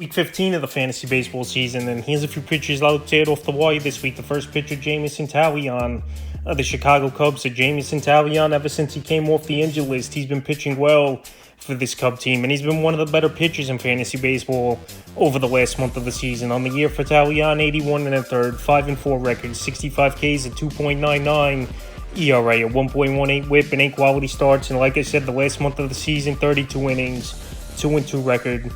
Week 15 of the fantasy baseball season, and here's a few pitchers out there off the wire this week. The first pitcher, Jameson Taillon, the Chicago Cubs. So Jameson Taillon, ever since he came off the injured list, he's been pitching well for this Cub team, and he's been one of the better pitchers in fantasy baseball over the last month of the season. On the year for Taillon, 81 and a third, 5-4 record, 65 Ks at 2.99 ERA, a 1.18 WHIP, and 8 quality starts. And like I said, the last month of the season, 32 innings, 2-2 record,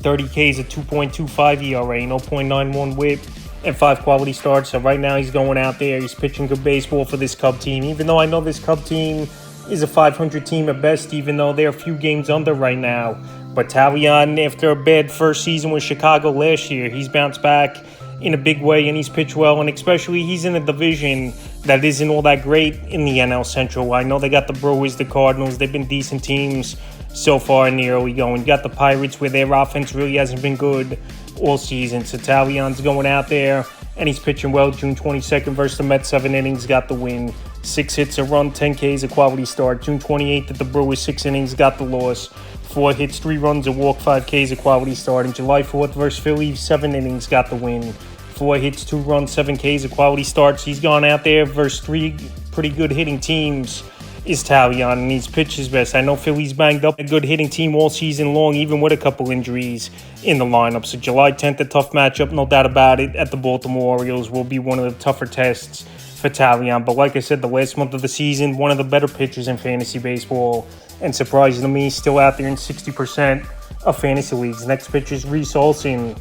30 Ks at 2.25 ERA, 0.91 WHIP, and 5 quality starts. So right now he's going out there. He's pitching good baseball for this Cub team. Even though I know this Cub team is a 500 team at best, even though they're a few games under right now. But Taillon, after a bad first season with Chicago last year, he's bounced back in a big way, and he's pitched well. And especially he's in a division that isn't all that great in the NL Central. I know they got the Brewers, the Cardinals. They've been decent teams so far in the early going. You got the Pirates, where their offense really hasn't been good all season. So Taillon's going out there, and he's pitching well. June 22nd versus the Mets, 7 innings, got the win. 6 hits, a run, 10 Ks, a quality start. June 28th at the Brewers, 6 innings, got the loss. 4 hits, 3 runs, a walk, 5 Ks, a quality start. And July 4th versus Philly, 7 innings, got the win. 4 hits, 2 runs, 7 Ks, a quality starts. He's gone out there versus 3 pretty good hitting teams is Taillon, and he's pitched his best. I know Philly's banged up, a good hitting team all season long, even with a couple injuries in the lineup. So July 10th, a tough matchup, no doubt about it, at the Baltimore Orioles will be one of the tougher tests for Taillon. But like I said, the last month of the season, one of the better pitchers in fantasy baseball, and surprising to me, still out there in 60% of fantasy leagues. Next pitcher is Reese Olson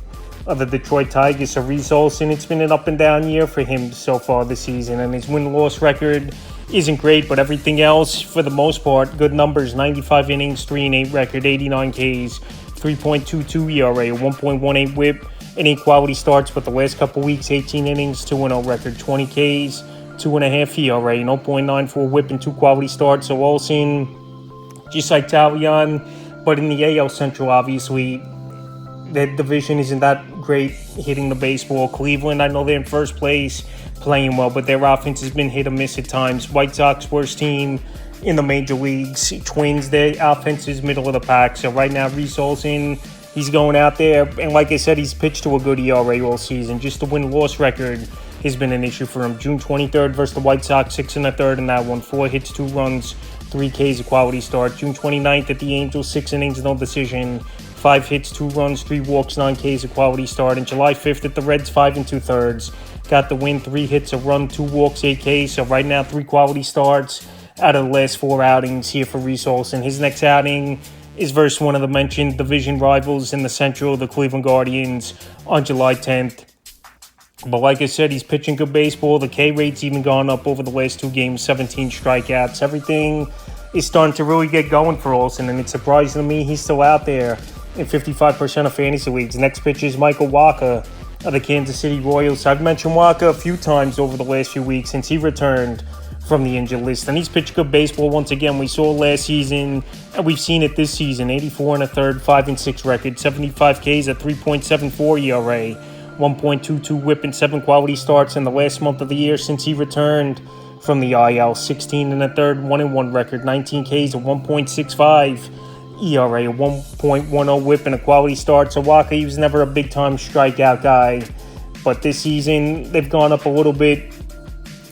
of the Detroit Tigers. So Reese Olson, it's been an up and down year for him so far this season, and his win-loss record isn't great, but everything else, for the most part, good numbers. 95 innings, 3-8 record, 89 Ks, 3.22 ERA, 1.18 WHIP, and 8 quality starts. But the last couple weeks, 18 innings, 2-0 record, 20 Ks, 2.5 ERA, 0.94 WHIP, and 2 quality starts. So Olson, just like Taillon, but in the AL Central, obviously, that division isn't that great hitting the baseball. Cleveland, I know they're in first place, playing well, but their offense has been hit or miss at times. White Sox, worst team in the major leagues. Twins, their offense is middle of the pack. So right now, Reese Olson, he's going out there, and like I said, he's pitched to a good ERA all season. Just the win-loss record has been an issue for him. June 23rd versus the White Sox, 6 1/3 in that one. 4 hits, 2 runs, 3 Ks, a quality start. June 29th at the Angels, 6 innings, no decision. 5 hits, 2 runs, 3 walks, 9 Ks, a quality start. And July 5th at the Reds, 5 2/3. Got the win, 3 hits, a run, 2 walks, 8 Ks. So right now, 3 quality starts out of the last 4 outings here for Reese Olson. His next outing is versus one of the mentioned division rivals in the Central, the Cleveland Guardians, on July 10th. But like I said, he's pitching good baseball. The K rate's even gone up over the last 2 games, 17 strikeouts. Everything is starting to really get going for Olson, and it's surprising to me he's still out there in 55% of fantasy leagues. Next pitcher is Michael Wacha of the Kansas City Royals. I've mentioned Wacha a few times over the last few weeks since he returned from the injured list, and he's pitched good baseball once again. We saw last season, and we've seen it this season. 84 1/3, 5-6 record, 75 Ks at 3.74 ERA, 1.22 WHIP, and 7 quality starts in the last month of the year since he returned from the IL. 16 1/3, 1-1 record, 19 Ks at 1.65 ERA, a 1.10 WHIP, and a quality start. So Wacha, he was never a big-time strikeout guy, but this season they've gone up a little bit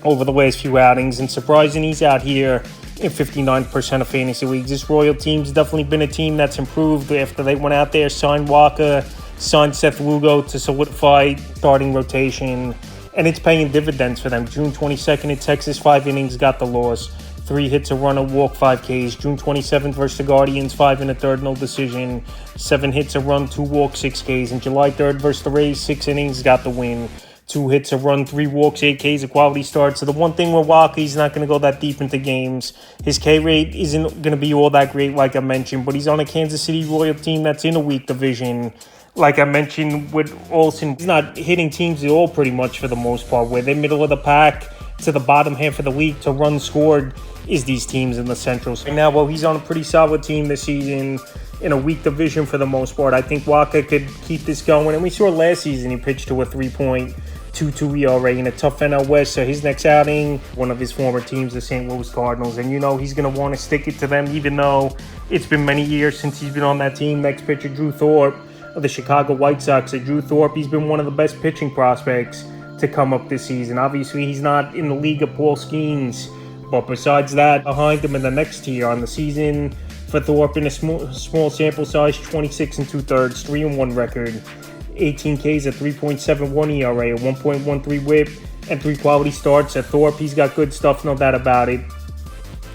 over the last few outings, and surprising he's out here in 59% of fantasy leagues. This Royal team's definitely been a team that's improved after they went out there, signed Wacha, signed Seth Lugo to solidify starting rotation, and it's paying dividends for them. June 22nd at Texas, 5 innings, got the loss. 3 hits, a run, a walk, 5 Ks. June 27th versus the Guardians, 5 1/3, no decision. 7 hits, a run, 2 walks, 6 Ks. And July 3rd versus the Rays, 6 innings, got the win. 2 hits, a run, 3 walks, 8 Ks, a quality start. So the one thing with Wacha, he's not going to go that deep into games. His K rate isn't going to be all that great, like I mentioned, but he's on a Kansas City Royal team that's in a weak division. Like I mentioned with Olson, he's not hitting teams at all pretty much for the most part, where they're middle of the pack to the bottom half of the league to runs scored is these teams in the Central. So now, well, he's on a pretty solid team this season in a weak division for the most part. I think Wacha could keep this going. And we saw last season he pitched to a 3.22 ERA in a tough NL West. So his next outing, one of his former teams, the St. Louis Cardinals. And you know he's going to want to stick it to them, even though it's been many years since he's been on that team. Next pitcher, Drew Thorpe of the Chicago White Sox. Drew Thorpe, he's been one of the best pitching prospects to come up this season. Obviously, he's not in the league of Paul Skeens, but besides that, behind him in the next tier on the season for Thorpe in a small sample size, 26 and 2/3, 3-1 record, 18 Ks, a 3.71 ERA, a 1.13 WHIP, and 3 quality starts. At Thorpe, he's got good stuff, no doubt about it.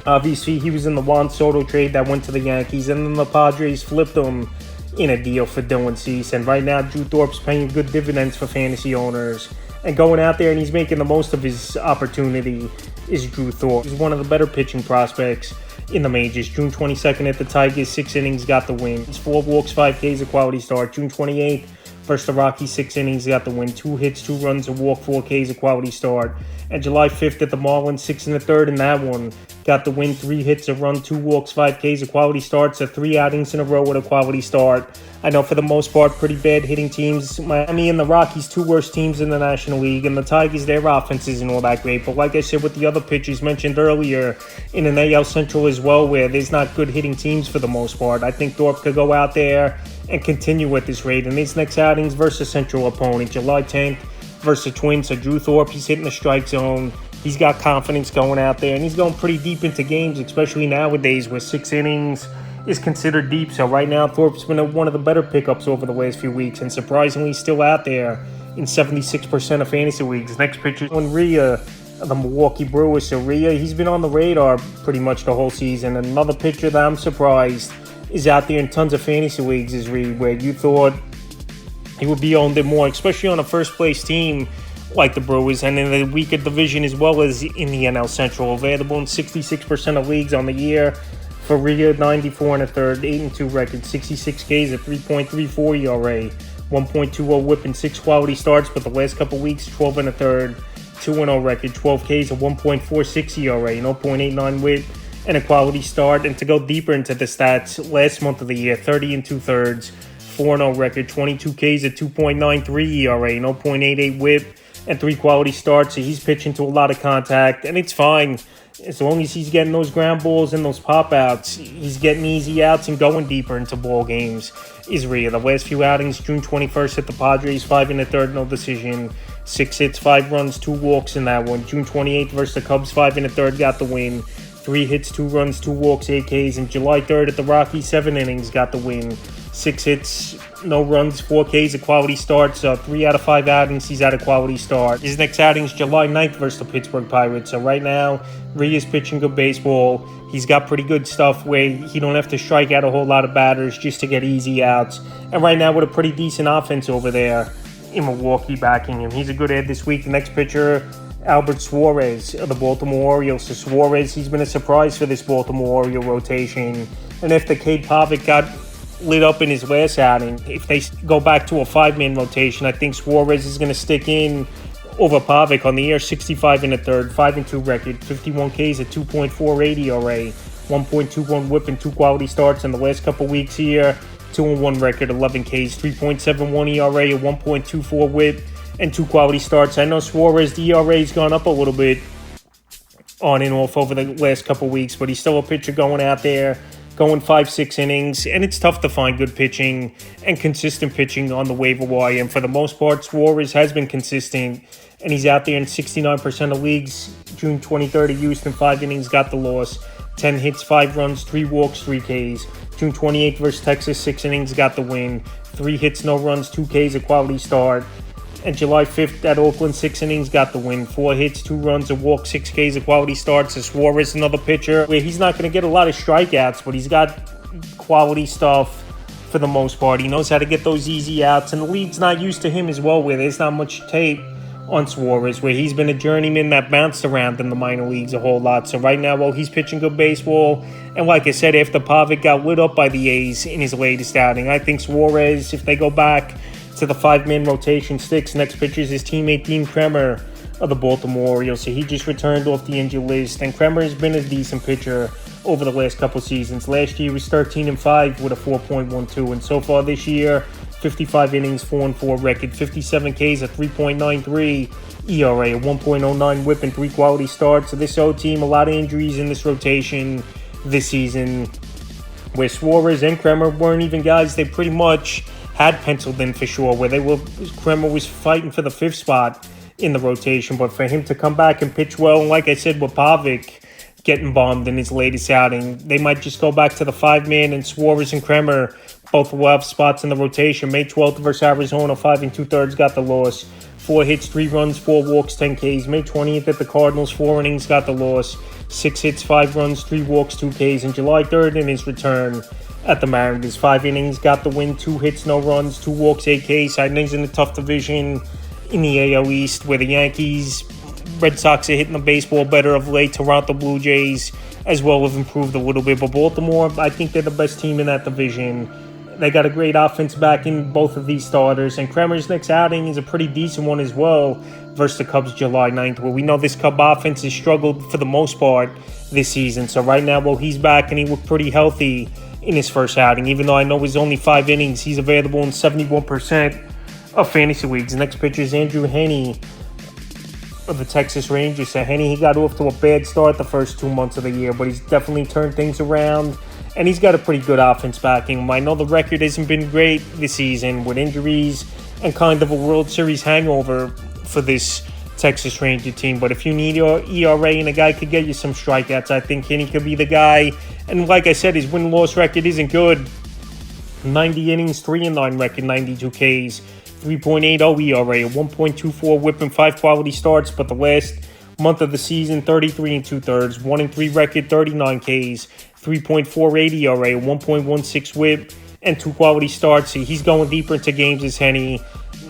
Obviously, he was in the Juan Soto trade that went to the Yankees, and then the Padres flipped him in a deal for Dylan Cease. And right now, Drew Thorpe's paying good dividends for fantasy owners. And going out there and he's making the most of his opportunity is Drew Thorpe. He's one of the better pitching prospects in the majors. June 22nd at the Tigers, 6 innings, got the win. It's 4 walks, 5 Ks, a quality start. June 28th versus the Rockies, 6 innings, got the win. 2 hits, 2 runs, a walk, 4 Ks, a quality start. And July 5th at the Marlins, 6 1/3 in that one, got the win. 3 hits, a run, 2 walks, 5 Ks, a quality start. So 3 outings in a row with a quality start. I know for the most part, pretty bad hitting teams. Miami and the Rockies, 2 worst teams in the National League. And the Tigers, their offense isn't all that great. But like I said, with the other pitchers mentioned earlier, in an AL Central as well, where there's not good hitting teams for the most part, I think Thorpe could go out there and continue at this rate. And his next outings versus Central opponent, July 10th versus the Twins. So Drew Thorpe, he's hitting the strike zone. He's got confidence going out there, and he's going pretty deep into games, especially nowadays where 6 innings is considered deep. So right now, Thorpe's been one of the better pickups over the last few weeks, and surprisingly still out there in 76% of fantasy leagues. Next pitcher is Rhea, the Milwaukee Brewers. So Rhea, he's been on the radar pretty much the whole season. Another pitcher that I'm surprised is out there in tons of fantasy leagues is Rhea, where you thought he would be owned more, especially on a first-place team like the Brewers, and in the weaker division as well as in the NL Central. Available in 66% of leagues on the year. For Rhea, 94 1/3, 8-2 record, 66 Ks, a 3.34 ERA, 1.20 WHIP, and 6 quality starts. But the last couple weeks, 12 1/3, 2-0 record, 12 Ks, a 1.46 ERA, 0.89 WHIP, and a quality start. And to go deeper into the stats, last month of the year, 30 2/3, 4-0 record, 22 Ks, a 2.93 ERA, 0.88 WHIP, and 3 quality starts. So he's pitching to a lot of contact, and it's fine. As long as he's getting those ground balls and those pop outs, he's getting easy outs and going deeper into ball games. Is Rhea. The last few outings, June 21st at the Padres, 5 1/3, no decision. 6 hits, 5 runs, 2 walks in that one. June 28th versus the Cubs, 5 1/3, got the win. 3 hits, 2 runs, 2 walks, 8 Ks. And July 3rd at the Rockies, 7 innings, got the win. 6 hits, no runs, 4 Ks, a quality start. So 3 out of 5 outings, he's at a quality start. His next outing is July 9th versus the Pittsburgh Pirates. So right now, Rhea's pitching good baseball. He's got pretty good stuff where he don't have to strike out a whole lot of batters just to get easy outs. And right now with a pretty decent offense over there in Milwaukee backing him. He's a good ad this week. The next pitcher, Albert Suarez of the Baltimore Orioles. So Suarez, he's been a surprise for this Baltimore Oriole rotation. And after Cade Pavic got lit up in his last outing, if they go back to a 5-man rotation, I think Suarez is going to stick in over Pavic on the year. 65 1/3, 5-2 record, 51 Ks at 2.48 ERA, 1.21 WHIP, and 2 quality starts in the last couple weeks here. 2-1 record, 11 Ks, 3.71 ERA, a 1.24 WHIP, and 2 quality starts. I know Suarez, the ERA's gone up a little bit on and off over the last couple weeks, but he's still a pitcher going out there, going 5-6 innings, and it's tough to find good pitching and consistent pitching on the waiver wire. And for the most part, Suarez has been consistent, and he's out there in 69% of leagues. June 23rd at Houston, 5 innings, got the loss. 10 hits, 5 runs, 3 walks, 3 Ks. June 28th versus Texas, 6 innings, got the win. 3 hits, no runs, 2 Ks, a quality start. And July 5th at Oakland, 6 innings, got the win. 4 hits, 2 runs, a walk, 6 Ks, a quality start. So Suarez, another pitcher where he's not going to get a lot of strikeouts, but he's got quality stuff for the most part. He knows how to get those easy outs, and the league's not used to him as well, where there's not much tape on Suarez, where he's been a journeyman that bounced around in the minor leagues a whole lot. So right now, while he's pitching good baseball, and like I said, after Pavic got lit up by the A's in his latest outing, I think Suarez, if they go back to the 5-man rotation, sticks. Next pitcher is his teammate Dean Kremer of the Baltimore Orioles. So he just returned off the injured list, and Kremer has been a decent pitcher over the last couple seasons. Last year he was 13-5 with a 4.12, and so far this year, 55 innings, 4-4 record, 57 Ks, a 3.93 ERA, a 1.09 WHIP, and 3 quality starts. So this O team, a lot of injuries in this rotation this season, where Suarez and Kremer weren't even guys they pretty much had penciled in for sure, where Kremer was fighting for the 5th spot in the rotation. But for him to come back and pitch well, and like I said, with Pavic getting bombed in his latest outing, they might just go back to the 5-man, and Suarez and Kremer both will have spots in the rotation. May 12th versus Arizona, 5 2/3 got the loss. 4 hits, 3 runs, 4 walks, 10 Ks. May 20th at the Cardinals, 4 innings, got the loss. 6 hits, 5 runs, 3 walks, 2 Ks. And July 3rd in his return at the Mariners, 5 innings, got the win, 2 hits, no runs, 2 walks, 8 Ks. Signings in a tough division in the AL East, where the Yankees, Red Sox are hitting the baseball better of late. Toronto Blue Jays as well have improved a little bit. But Baltimore, I think they're the best team in that division. They got a great offense back in both of these starters. And Kremer's next outing is a pretty decent one as well versus the Cubs July 9th, where we know this Cub offense has struggled for the most part this season. So right now, well, he's back and he looked pretty healthy in his first outing. Even though I know it was only 5 innings, he's available in 71% of fantasy leagues. The next pitcher is Andrew Heaney of the Texas Rangers. So Heaney, he got off to a bad start the first 2 months of the year, but he's definitely turned things around. And he's got a pretty good offense backing him. I know the record hasn't been great this season with injuries and kind of a World Series hangover for this Texas Ranger team. But if you need your ERA and a guy could get you some strikeouts, I think Heaney could be the guy. And like I said, his win-loss record isn't good. 90 innings, 3-9 record, 92 Ks, 3.80 ERA, 1.24 whip, and 5 quality starts. But the last month of the season, 33 2/3, 1-3 record, 39 Ks, 3.48 ERA, 1.16 whip, and 2 quality starts. He's going deeper into games as Heaney.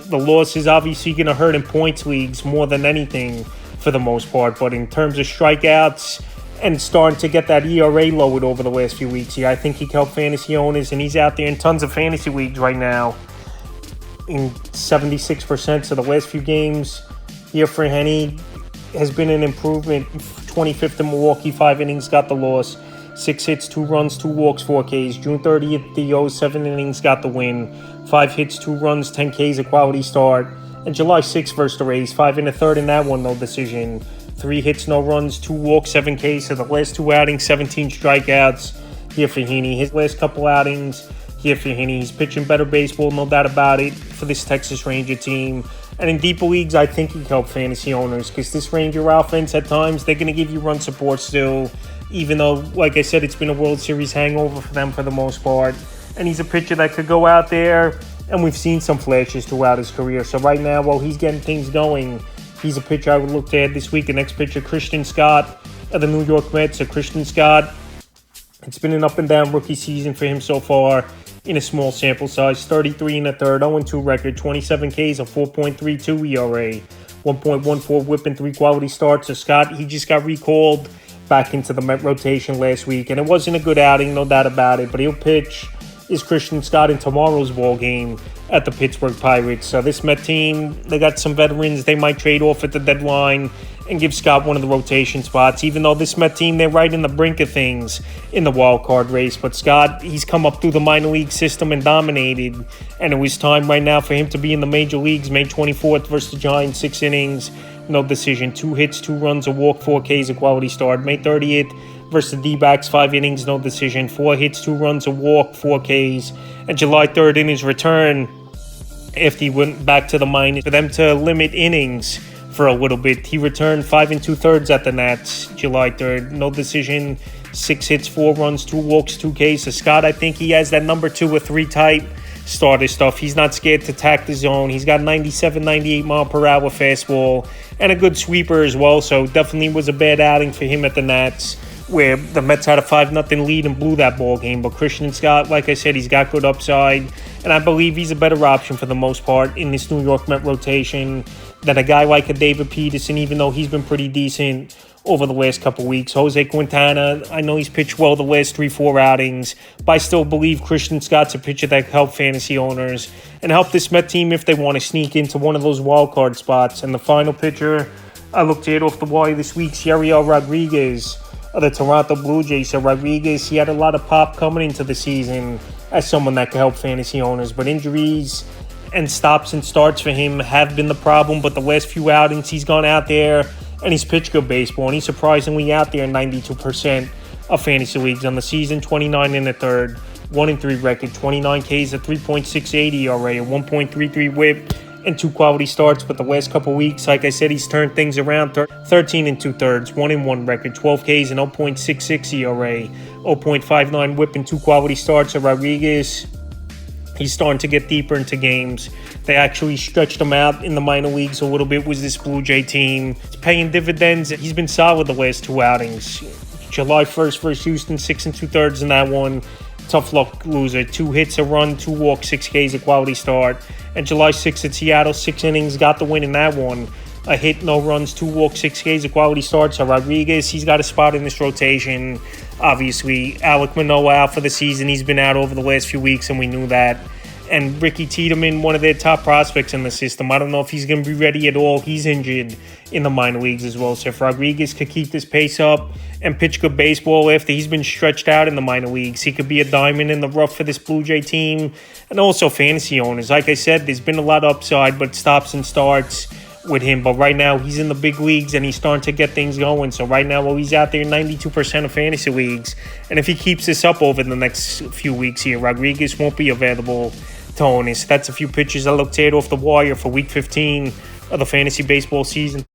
The loss is obviously going to hurt in points leagues more than anything for the most part. But in terms of strikeouts and starting to get that ERA lowered over the last few weeks, I think he can help fantasy owners, and he's out there in tons of fantasy leagues right now in 76%. So the last few games here for Heaney has been an improvement. 25th in Milwaukee, 5 innings, got the loss. 6 hits, 2 runs, 2 walks, 4 Ks. June 30th, the O's, 7 innings, got the win. 5 hits, 2 runs, 10 Ks, a quality start. And July 6th versus the Rays, 5 1/3 in that one, no decision. 3 hits, no runs, 2 walks, 7 Ks. So the last 2 outings, 17 strikeouts here for Heaney. His last couple outings here for Heaney. He's pitching better baseball, no doubt about it, for this Texas Ranger team. And in deeper leagues, I think he can help fantasy owners, because this Ranger offense, at times, they're going to give you run support still, even though, like I said, it's been a World Series hangover for them for the most part. And he's a pitcher that could go out there, and we've seen some flashes throughout his career. So right now, while he's getting things going, he's a pitcher I would look to add this week. The next pitcher, Christian Scott of the New York Mets. So Christian Scott, it's been an up-and-down rookie season for him so far in a small sample size. 33 1/3, 0-2 record, 27 Ks, a 4.32 ERA, 1.14 whip, and 3 quality starts. So Scott, he just got recalled back into the Met rotation last week, and it wasn't a good outing, no doubt about it, but he'll pitch is Christian Scott in tomorrow's ball game at the Pittsburgh Pirates. So this Met team, they got some veterans they might trade off at the deadline and give Scott one of the rotation spots, even though this Met team, they're right in the brink of things in the wild card race. But Scott, he's come up through the minor league system and dominated, and it was time right now for him to be in the major leagues. May 24th versus the Giants, 6 innings, no decision, 2 hits, 2 runs, a walk, 4 Ks, a quality start. May 30th versus the D-backs, 5 innings, no decision, 4 hits, 2 runs, a walk, 4 Ks. And July 3rd in his return, after he went back to the minors, for them to limit innings for a little bit, he returned 5 2/3 at the Nats, July 3rd, no decision, 6 hits, 4 runs, 2 walks, 2 Ks. So Scott, I think he has that number 2 or 3 type starter stuff. He's not scared to attack the zone. He's got 97, 98 mile per hour fastball and a good sweeper as well. So definitely was a bad outing for him at the Nats, where the Mets had a 5-0 lead and blew that ball game. But Christian Scott, like I said, he's got good upside, and I believe he's a better option for the most part in this New York Met rotation than a guy like a David Peterson, even though he's been pretty decent over the last couple weeks. Jose Quintana, I know he's pitched well the last 3-4 outings, but I still believe Christian Scott's a pitcher that can help fantasy owners and help this Met team if they want to sneak into one of those wild card spots. And the final pitcher I looked at off the wire this week, Yariel Rodriguez of the Toronto Blue Jays. So Rodriguez, he had a lot of pop coming into the season as someone that could help fantasy owners, but injuries and stops and starts for him have been the problem. But the last few outings, he's gone out there and he's pitched good baseball, and he's surprisingly out there in 92% of fantasy leagues on the season, 29 1/3, 1-3 record, 29 Ks, a 3.68 ERA, a 1.33 WHIP, and 2 quality starts. But the last couple weeks, like I said, he's turned things around. 13 2/3, 1-1 record, 12 Ks, and 0.66 ERA, 0.59 WHIP, and 2 quality starts. So Rodriguez, he's starting to get deeper into games. They actually stretched him out in the minor leagues a little bit with this Blue Jay team. It's paying dividends. He's been solid the last 2 outings. July 1st versus Houston, 6 2/3 in that one. Tough luck loser. 2 hits, a run, 2 walks, 6 Ks, a quality start. And July 6th at Seattle, 6 innings, got the win in that one. A hit, no runs, 2 walks, 6 Ks, a quality start. So Rodriguez, he's got a spot in this rotation. Obviously, Alek Manoah out for the season. He's been out over the last few weeks, and we knew that. And Ricky Tiedemann, one of their top prospects in the system. I don't know if he's going to be ready at all. He's injured in the minor leagues as well. So if Rodriguez could keep this pace up and pitch good baseball after he's been stretched out in the minor leagues, he could be a diamond in the rough for this Blue Jay team. And also fantasy owners. Like I said, there's been a lot of upside, but stops and starts with him. But right now, he's in the big leagues, and he's starting to get things going. So right now, he's out there in 92% of fantasy leagues. And if he keeps this up over the next few weeks here, Rodriguez won't be available to own. That's a few pitches I looked at off the wire for Week 15 of the fantasy baseball season.